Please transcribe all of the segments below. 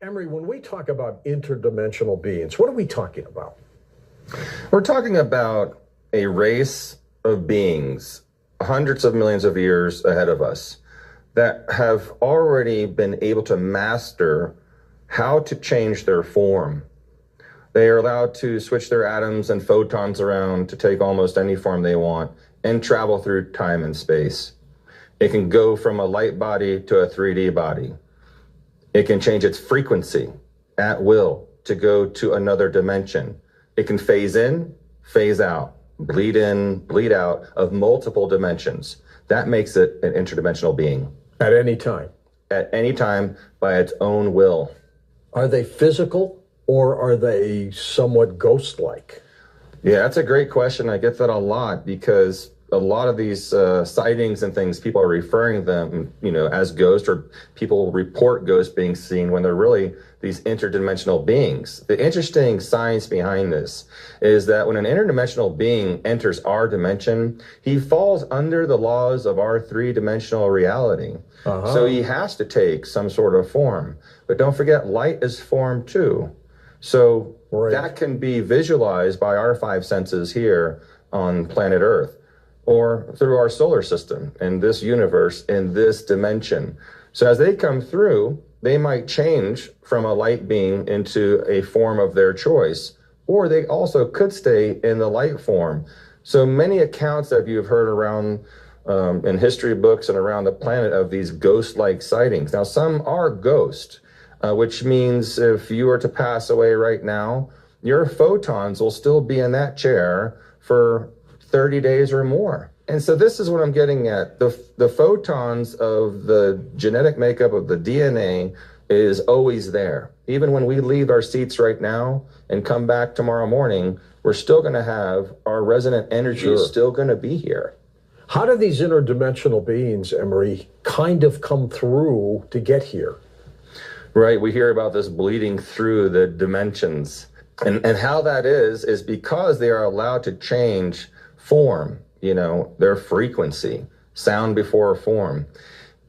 Emery, when we talk about interdimensional beings, what are we talking about? We're talking about a race of beings hundreds of millions of years ahead of us that have already been able to master how to change their form. They are allowed to switch their atoms and photons around to take almost any form they want and travel through time and space. It can go from a light body to a 3D body. It can change its frequency at will to go to another dimension. It can phase in, phase out, bleed in, bleed out of multiple dimensions. That makes it an interdimensional being. At any time? At any time by its own will. Are they physical or are they somewhat ghost-like? Yeah, that's a great question. I get that a lot because a lot of these sightings and things, people are referring them, as ghosts, or people report ghosts being seen when they're really these interdimensional beings. The interesting science behind this is that when an interdimensional being enters our dimension, he falls under the laws of our three-dimensional reality. So he has to take some sort of form. But don't forget, light is form too. So that can be visualized by our five senses here on planet Earth, or through our solar system, in this universe, in this dimension. So as they come through, they might change from a light being into a form of their choice, or they also could stay in the light form. So many accounts that you've heard around in history books and around the planet of these ghost-like sightings. Now, some are ghost, which means if you were to pass away right now, your photons will still be in that chair for 30 days or more. And so this is what I'm getting at. The photons of the genetic makeup of the DNA is always there. Even when we leave our seats right now and come back tomorrow morning, we're still going to have our resonant energy is still going to be here. How do these interdimensional beings, Emery, kind of come through to get here? Right, we hear about this bleeding through the dimensions. And how that is because they are allowed to change form, their frequency, sound before form.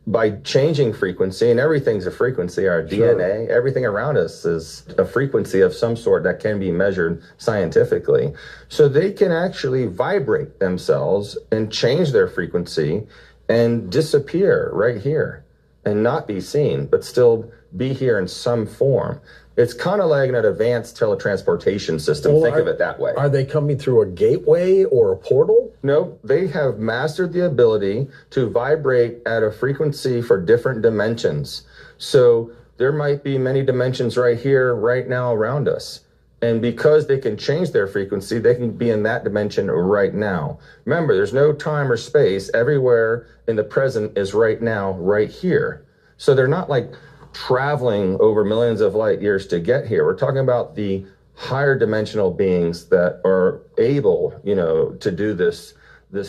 By changing frequency, and everything's a frequency, our DNA, everything around us is a frequency of some sort that can be measured scientifically. So they can actually vibrate themselves and change their frequency and disappear right here and not be seen, but still be here in some form. It's kind of like an advanced teletransportation system. Think of it that way. Are they coming through a gateway or a portal? No, they have mastered the ability to vibrate at a frequency for different dimensions. So there might be many dimensions right here, right now around us. And because they can change their frequency, they can be in that dimension right now. Remember, there's no time or space. Everywhere in the present is right now, right here. So they're not like traveling over millions of light years to get here. We're talking about the higher dimensional beings that are able, to do this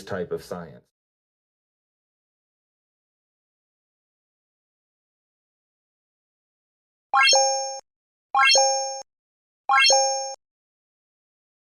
type of science.